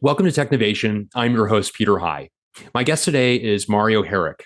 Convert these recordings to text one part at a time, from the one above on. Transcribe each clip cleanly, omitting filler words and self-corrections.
Welcome to Technovation. I'm your host, Peter High. My guest today is Mario Harik.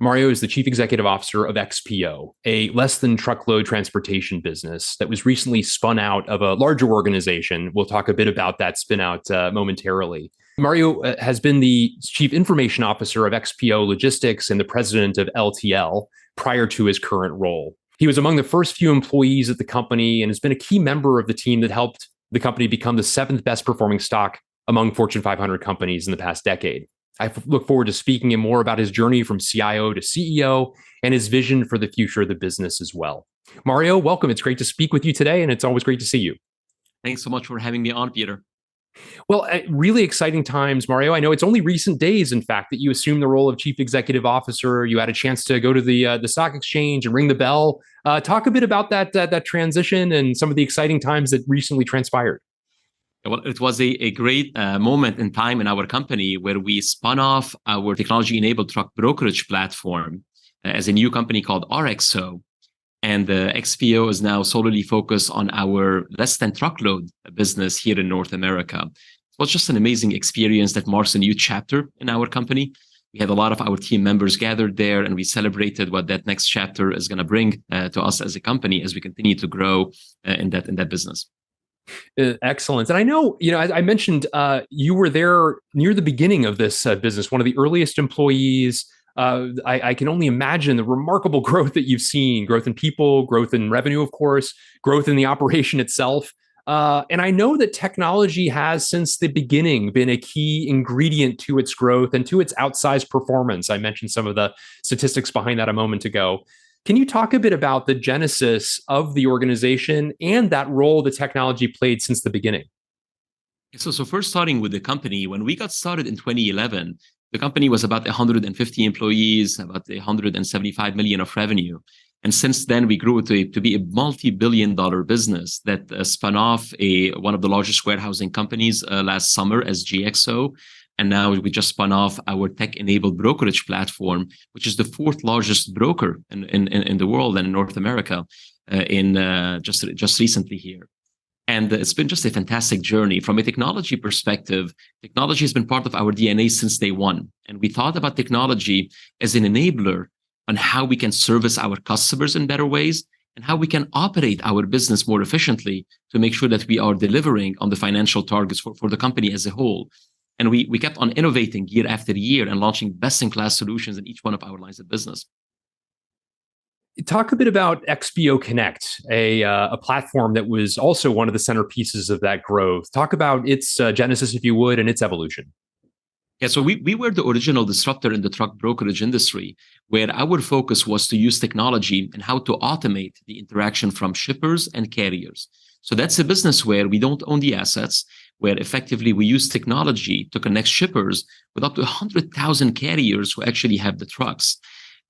Mario is the Chief Executive Officer of XPO, a less-than-truckload transportation business that was recently spun out of a larger organization. We'll talk a bit about that spin out momentarily. Mario has been the Chief Information Officer of XPO Logistics and the President of LTL prior to his current role. He was among the first few employees at the company and has been a key member of the team that helped the company become the seventh best performing stock among Fortune 500 companies in the past decade. I look forward to speaking to him more about his journey from CIO to CEO and his vision for the future of the business as well. Mario, welcome. It's great to speak with you today, and it's always great to see you. Thanks so much for having me on, Peter. Well, really exciting times, Mario. I know it's only recent days, in fact, that you assumed the role of Chief Executive Officer. You had a chance to go to the stock exchange and ring the bell. Talk a bit about that transition and some of the exciting times that recently transpired. Well, it was a great moment in time in our company where we spun off our technology-enabled truck brokerage platform as a new company called RXO. And XPO is now solely focused on our less-than-truckload business here in North America. It was just an amazing experience that marks a new chapter in our company. We had a lot of our team members gathered there, and we celebrated what that next chapter is going to bring to us as a company as we continue to grow in that business. Excellent. And I know, I mentioned you were there near the beginning of this business, one of the earliest employees. I can only imagine the remarkable growth that you've seen, growth in people, growth in revenue, of course, growth in the operation itself. And I know that technology has, since the beginning, been a key ingredient to its growth and to its outsized performance. I mentioned some of the statistics behind that a moment ago. Can you talk a bit about the genesis of the organization and that role the technology played since the beginning? So first starting with the company, when we got started in 2011, the company was about 150 employees, about 175 million of revenue. And since then, we grew to be a multi-billion-dollar business that spun off one of the largest warehousing companies last summer as GXO. And now we just spun off our tech-enabled brokerage platform, which is the fourth largest broker in the world and in North America just recently here. And it's been just a fantastic journey. From a technology perspective, technology has been part of our DNA since day one. And we thought about technology as an enabler on how we can service our customers in better ways and how we can operate our business more efficiently to make sure that we are delivering on the financial targets for the company as a whole. And we kept on innovating year after year and launching best-in-class solutions in each one of our lines of business. Talk a bit about XPO Connect, a platform that was also one of the centerpieces of that growth. Talk about its genesis, if you would, and its evolution. Yeah, so we were the original disruptor in the truck brokerage industry, where our focus was to use technology and how to automate the interaction from shippers and carriers. So that's a business where we don't own the assets, where effectively we use technology to connect shippers with up to 100,000 carriers who actually have the trucks.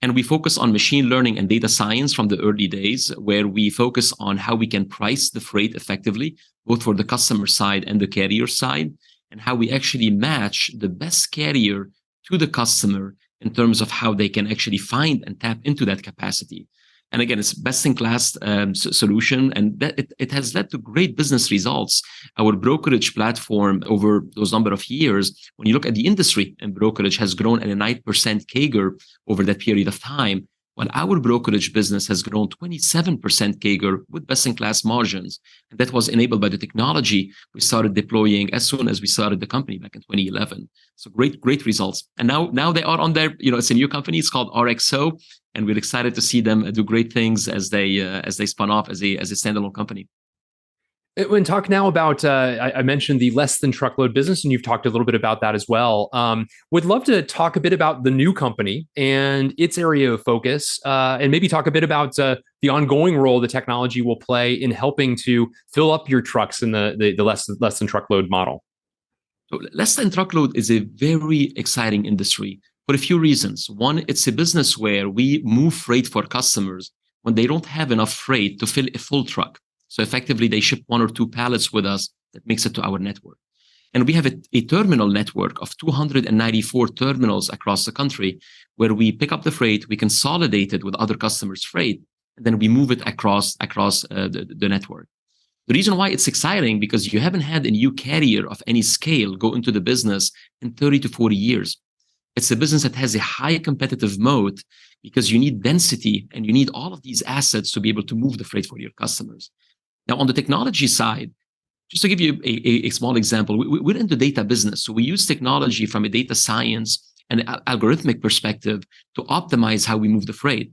And we focus on machine learning and data science from the early days, where we focus on how we can price the freight effectively, both for the customer side and the carrier side, and how we actually match the best carrier to the customer in terms of how they can actually find and tap into that capacity. And again, it's best-in-class solution, and that it has led to great business results. Our brokerage platform over those number of years, when you look at the industry and brokerage, has grown at a 9% CAGR over that period of time, while our brokerage business has grown 27% CAGR with best-in-class margins. And that was enabled by the technology we started deploying as soon as we started the company back in 2011. So great results. And now they are on their, it's a new company. It's called RXO. And we're excited to see them do great things as they spun off as a standalone company. When talk now about, I mentioned the less-than-truckload business, and you've talked a little bit about that as well. Would love to talk a bit about the new company and its area of focus, and maybe talk a bit about the ongoing role the technology will play in helping to fill up your trucks in the less-than-truckload model. So less-than-truckload is a very exciting industry for a few reasons. One, it's a business where we move freight for customers when they don't have enough freight to fill a full truck. So effectively, they ship one or two pallets with us that makes it to our network. And we have a terminal network of 294 terminals across the country where we pick up the freight, we consolidate it with other customers' freight, and then we move it across the network. The reason why it's exciting, because you haven't had a new carrier of any scale go into the business in 30 to 40 years. It's a business that has a high competitive moat because you need density and you need all of these assets to be able to move the freight for your customers. Now, on the technology side, just to give you a small example, we're in the data business. So we use technology from a data science and algorithmic perspective to optimize how we move the freight.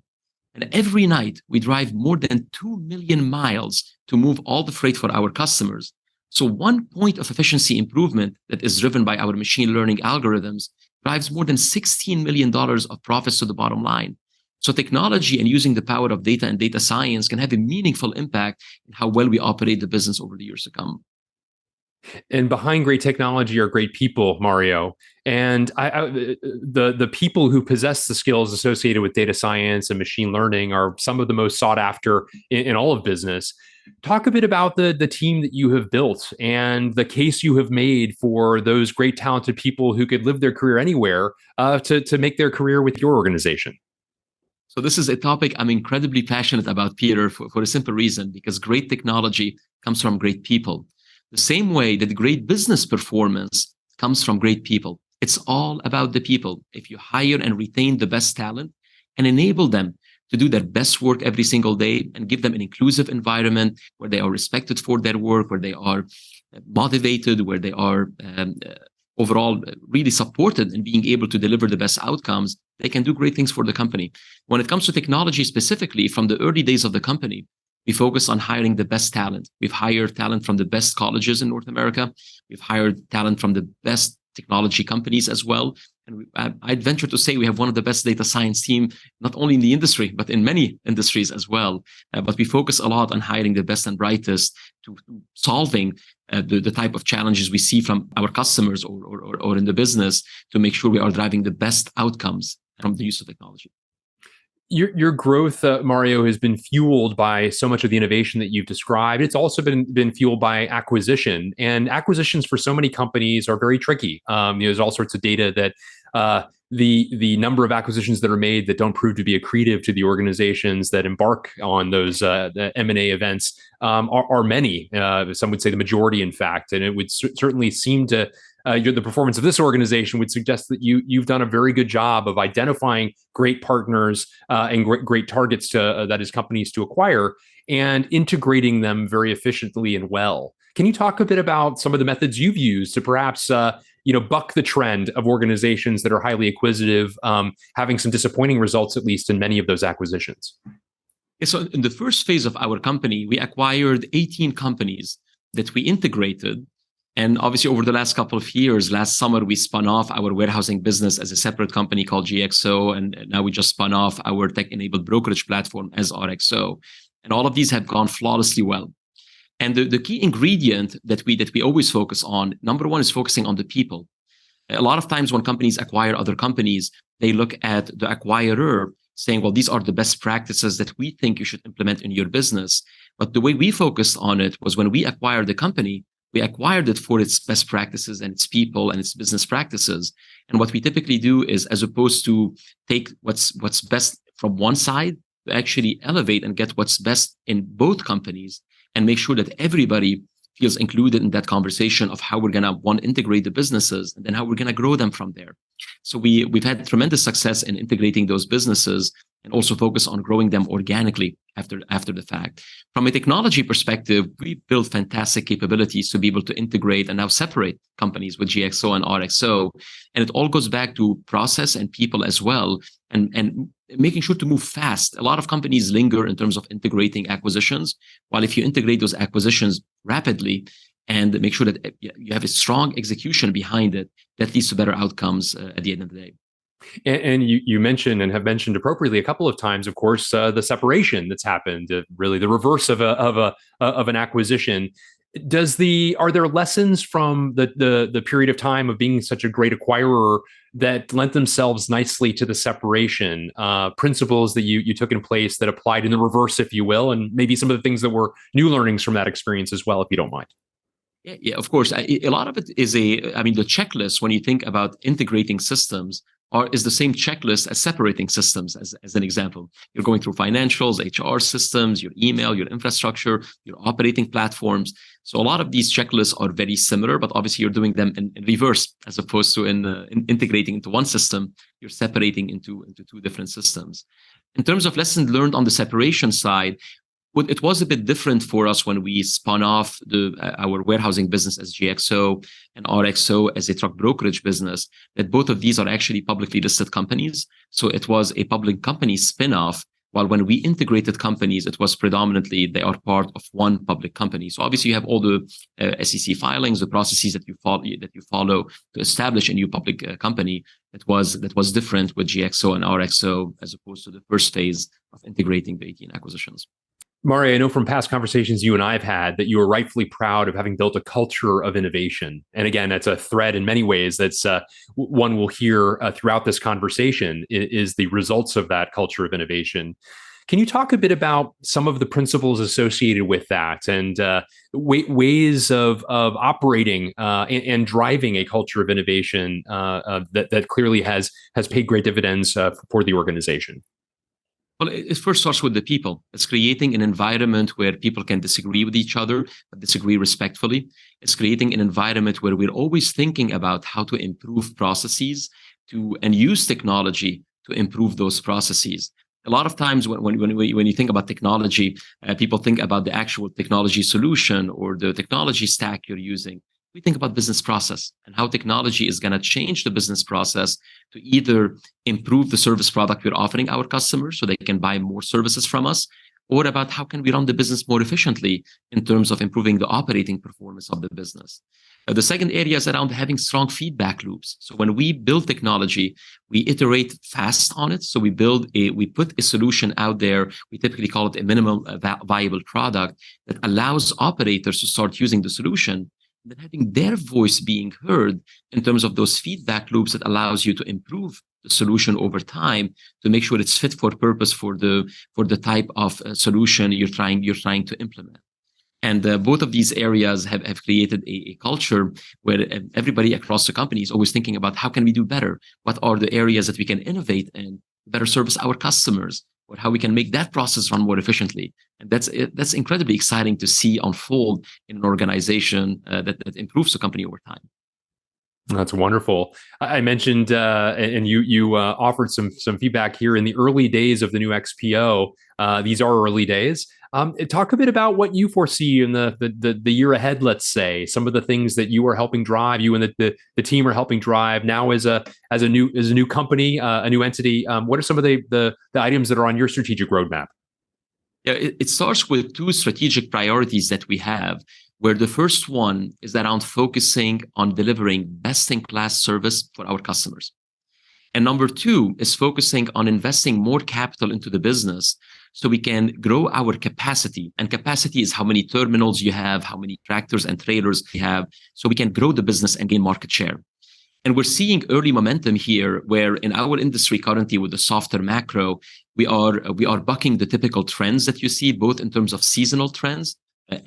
And every night we drive more than 2 million miles to move all the freight for our customers. So 1 point of efficiency improvement that is driven by our machine learning algorithms drives more than $16 million of profits to the bottom line. So technology and using the power of data and data science can have a meaningful impact in how well we operate the business over the years to come. And behind great technology are great people, Mario. And the people who possess the skills associated with data science and machine learning are some of the most sought after in all of business. Talk a bit about the team that you have built and the case you have made for those great talented people who could live their career anywhere to make their career with your organization. So this is a topic I'm incredibly passionate about, Peter, for a simple reason, because great technology comes from great people. The same way that great business performance comes from great people. It's all about the people. If you hire and retain the best talent and enable them to do their best work every single day and give them an inclusive environment where they are respected for their work, where they are motivated, where they are overall really supported in being able to deliver the best outcomes, they can do great things for the company. When it comes to technology specifically, from the early days of the company, we focus on hiring the best talent. We've hired talent from the best colleges in North America. We've hired talent from the best technology companies as well. And I'd venture to say we have one of the best data science team, not only in the industry, but in many industries as well. But we focus a lot on hiring the best and brightest to solving the type of challenges we see from our customers or in the business to make sure we are driving the best outcomes from the use of technology. Your growth, Mario, has been fueled by so much of the innovation that you've described. It's also been fueled by acquisition, and acquisitions for so many companies are very tricky. There's all sorts of data that the number of acquisitions that are made that don't prove to be accretive to the organizations that embark on those M&A events are many. Some would say the majority, in fact, and it would certainly seem to. The performance of this organization would suggest that you've done a very good job of identifying great partners and great targets to that is companies to acquire and integrating them very efficiently and well. Can you talk a bit about some of the methods you've used to perhaps buck the trend of organizations that are highly acquisitive, having some disappointing results, at least in many of those acquisitions? Yeah, so in the first phase of our company, we acquired 18 companies that we integrated. And obviously, over the last couple of years, last summer, we spun off our warehousing business as a separate company called GXO. And now we just spun off our tech-enabled brokerage platform as RXO. And all of these have gone flawlessly well. And the key ingredient that we always focus on, number one, is focusing on the people. A lot of times when companies acquire other companies, they look at the acquirer saying, well, these are the best practices that we think you should implement in your business. But the way we focused on it was when we acquired the company, we acquired it for its best practices and its people and its business practices. And what we typically do is, as opposed to take what's best from one side, to actually elevate and get what's best in both companies and make sure that everybody feels included in that conversation of how we're going to integrate the businesses and then how we're going to grow them from there. So we've had tremendous success in integrating those businesses and also focus on growing them organically after the fact. From a technology perspective, we built fantastic capabilities to be able to integrate and now separate companies with GXO and RXO. And it all goes back to process and people as well, and making sure to move fast. A lot of companies linger in terms of integrating acquisitions, while if you integrate those acquisitions rapidly and make sure that you have a strong execution behind it, that leads to better outcomes at the end of the day. And you mentioned and have mentioned appropriately a couple of times, of course, the separation that's happened, really the reverse of an acquisition. Are there lessons from the period of time of being such a great acquirer that lent themselves nicely to the separation, principles that you took in place that applied in the reverse, if you will, and maybe some of the things that were new learnings from that experience as well, if you don't mind? Yeah, of course. A lot of it is the checklist when you think about integrating systems is the same checklist as separating systems, as an example. You're going through financials, HR systems, your email, your infrastructure, your operating platforms. So a lot of these checklists are very similar, but obviously you're doing them in reverse, as opposed to in integrating into one system. You're separating into two different systems. In terms of lessons learned on the separation side, it was a bit different for us when we spun off our warehousing business as GXO and RXO as a truck brokerage business, that both of these are actually publicly listed companies. So it was a public company spin-off, while when we integrated companies, it was predominantly they are part of one public company. So obviously you have all the SEC filings, the processes that you follow to establish a new public company. That was different with GXO and RXO as opposed to the first phase of integrating the 18 acquisitions. Mario, I know from past conversations you and I have had that you are rightfully proud of having built a culture of innovation. And again, that's a thread in many ways that's one we'll hear throughout this conversation is the results of that culture of innovation. Can you talk a bit about some of the principles associated with that and ways of operating and driving a culture of innovation that clearly has paid great dividends for the organization? Well, it first starts with the people. It's creating an environment where people can disagree with each other, but disagree respectfully. It's creating an environment where we're always thinking about how to improve processes and use technology to improve those processes. A lot of times when you think about technology, people think about the actual technology solution or the technology stack you're using. We think about business process and how technology is going to change the business process to either improve the service product we're offering our customers so they can buy more services from us, or about how can we run the business more efficiently in terms of improving the operating performance of the business. The second area is around having strong feedback loops. So when we build technology, we iterate fast on it. So we put a solution out there. We typically call it a minimum viable product that allows operators to start using the solution, and then having their voice being heard in terms of those feedback loops that allows you to improve the solution over time to make sure it's fit for purpose for the type of solution you're trying to implement. And both of these areas have created a culture where everybody across the company is always thinking about how can we do better? What are the areas that we can innovate and better service our customers? Or how we can make that process run more efficiently. And that's incredibly exciting to see unfold in an organization that improves the company over time. That's wonderful. I mentioned, and you offered some feedback here in the early days of the new XPO. These are early days. Talk a bit about what you foresee in the year ahead. Let's say some of the things that you are helping drive. You and the team are helping drive now as a new company, a new entity. What are some of the items that are on your strategic roadmap? Yeah, it starts with two strategic priorities that we have, where the first one is around focusing on delivering best-in-class service for our customers. And number two is focusing on investing more capital into the business so we can grow our capacity. And capacity is how many terminals you have, how many tractors and trailers you have, so we can grow the business and gain market share. And we're seeing early momentum here where in our industry currently with the softer macro, we are bucking the typical trends that you see, both in terms of seasonal trends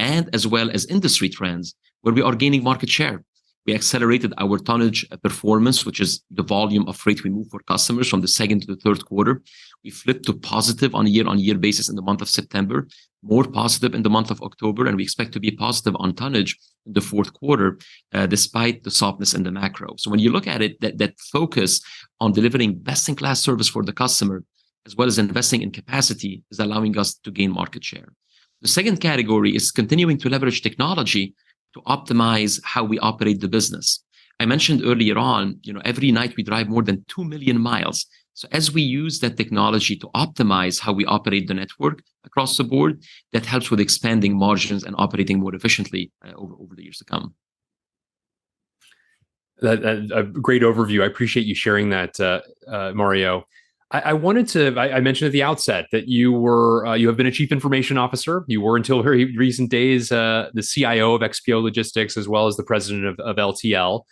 and as well as industry trends, where we are gaining market share. We accelerated our tonnage performance, which is the volume of freight we move for customers from the second to the third quarter. We flipped to positive on a year-on-year basis in the month of September, more positive in the month of October, and we expect to be positive on tonnage in the fourth quarter, despite the softness in the macro. So when you look at it, that focus on delivering best-in-class service for the customer, as well as investing in capacity, is allowing us to gain market share. The second category is continuing to leverage technology to optimize how we operate the business. I mentioned earlier on, every night we drive more than 2 million miles. So as we use that technology to optimize how we operate the network across the board, that helps with expanding margins and operating more efficiently over the years to come. A great overview. I appreciate you sharing that, Mario. I wanted to. I mentioned at the outset that you have been a chief information officer. You were until very recent days the CIO of XPO Logistics as well as the president of LTL.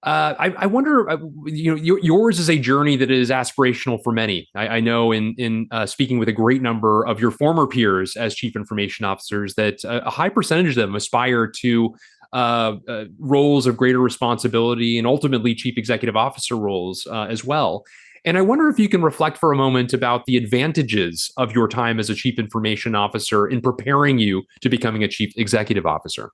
I wonder, yours is a journey that is aspirational for many. I know in speaking with a great number of your former peers as chief information officers that a high percentage of them aspire to roles of greater responsibility and ultimately chief executive officer roles as well. And I wonder if you can reflect for a moment about the advantages of your time as a chief information officer in preparing you to becoming a chief executive officer.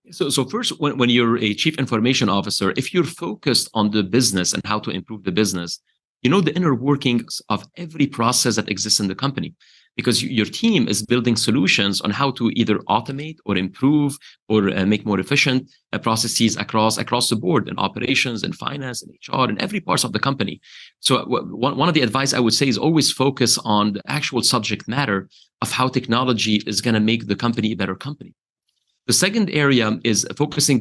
So first, when you're a chief information officer, if you're focused on the business and how to improve the business, you know the inner workings of every process that exists in the company, because your team is building solutions on how to either automate or improve or make more efficient processes across the board in operations and finance and HR and every part of the company. So one of the advice I would say is always focus on the actual subject matter of how technology is going to make the company a better company. The second area is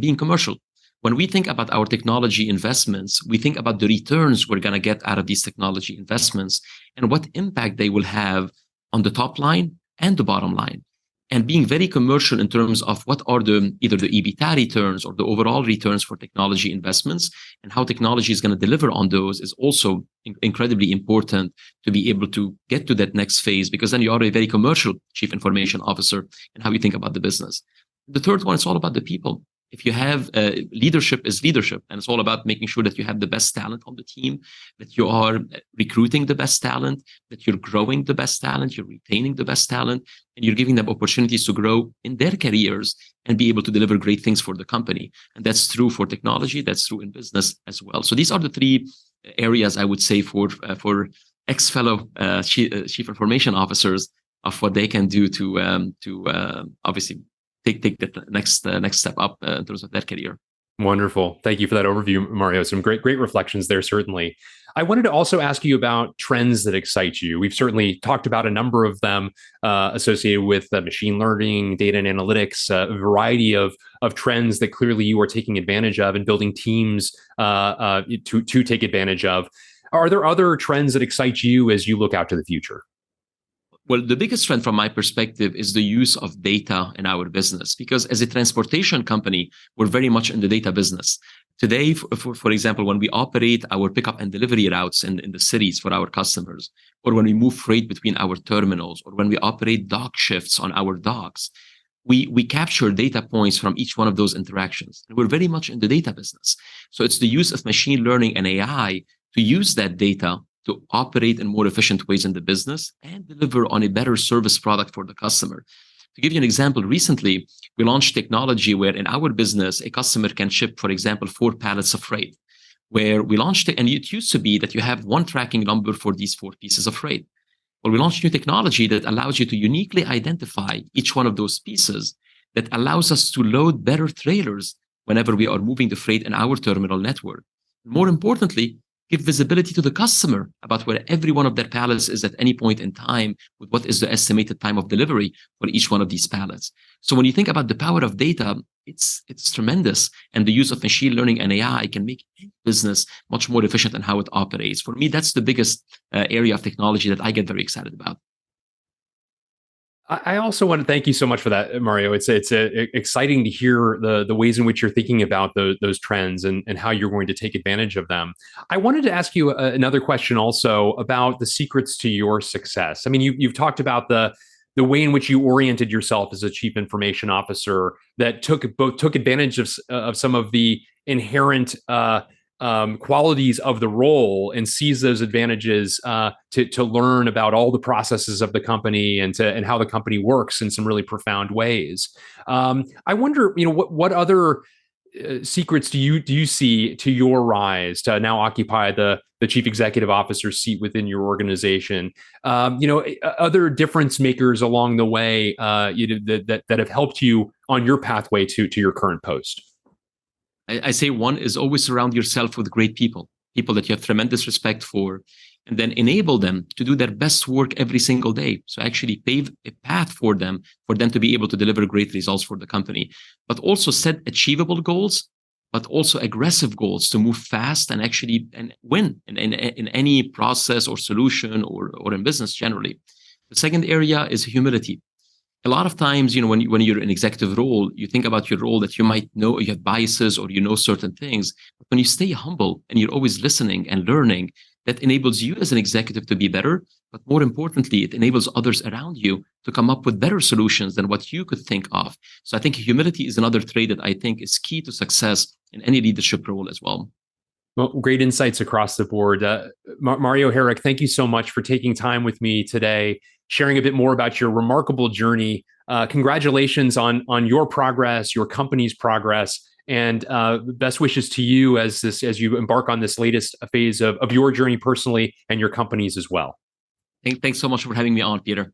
being commercial. When we think about our technology investments, we think about the returns we're going to get out of these technology investments and what impact they will have on the top line and the bottom line. And being very commercial in terms of what are either the EBITDA returns or the overall returns for technology investments and how technology is going to deliver on those is also incredibly important to be able to get to that next phase, because then you are a very commercial chief information officer and how you think about the business. The third one, it's all about the people. If you have leadership is leadership, and it's all about making sure that you have the best talent on the team, that you are recruiting the best talent, that you're growing the best talent, you're retaining the best talent, and you're giving them opportunities to grow in their careers and be able to deliver great things for the company. And that's true for technology, that's true in business as well. So these are the three areas I would say for ex-fellow chief information officers of what they can do to obviously take the next step up in terms of their career. Wonderful. Thank you for that overview, Mario. Some great reflections there, certainly. I wanted to also ask you about trends that excite you. We've certainly talked about a number of them associated with machine learning, data and analytics, a variety of trends that clearly you are taking advantage of and building teams to take advantage of. Are there other trends that excite you as you look out to the future? Well, the biggest trend from my perspective is the use of data in our business, because as a transportation company, we're very much in the data business. Today, for example, when we operate our pickup and delivery routes in the cities for our customers, or when we move freight between our terminals, or when we operate dock shifts on our docks, we capture data points from each one of those interactions. And we're very much in the data business. So it's the use of machine learning and AI to use that data to operate in more efficient ways in the business and deliver on a better service product for the customer. To give you an example, recently, we launched technology where in our business, a customer can ship, for example, 4 pallets of freight, where we launched it, and it used to be that you have one tracking number for these 4 pieces of freight. Well, we launched new technology that allows you to uniquely identify each one of those pieces that allows us to load better trailers whenever we are moving the freight in our terminal network. More importantly, give visibility to the customer about where every one of their pallets is at any point in time, with what is the estimated time of delivery for each one of these pallets. So when you think about the power of data, it's tremendous. And the use of machine learning and AI can make business much more efficient in how it operates. For me, that's the biggest area of technology that I get very excited about. I also want to thank you so much for that, Mario. It's exciting to hear the ways in which you're thinking about those trends and how you're going to take advantage of them. I wanted to ask you another question also about the secrets to your success. I mean, you've talked about the way in which you oriented yourself as a chief information officer that took advantage of some of the inherent qualities of the role and seize those advantages to learn about all the processes of the company and how the company works in some really profound ways. I wonder, what other secrets do you see to your rise to now occupy the chief executive officer seat within your organization? Other difference makers along the way that have helped you on your pathway to your current post. I say one is always surround yourself with great people that you have tremendous respect for, and then enable them to do their best work every single day. So actually pave a path for them to be able to deliver great results for the company, but also set achievable goals, but also aggressive goals to move fast and actually win in any process or solution or in business generally. The second area is humility. A lot of times, when you're in an executive role, you think about your role that you might know you have biases or certain things. But when you stay humble and you're always listening and learning, that enables you as an executive to be better, but more importantly, it enables others around you to come up with better solutions than what you could think of. So I think humility is another trait that I think is key to success in any leadership role as well. Well, great insights across the board. Mario Harik, thank you so much for taking time with me today, sharing a bit more about your remarkable journey. Congratulations on your progress, your company's progress, and best wishes to you as you embark on this latest phase of your journey personally and your company's as well. Thanks so much for having me on, Peter.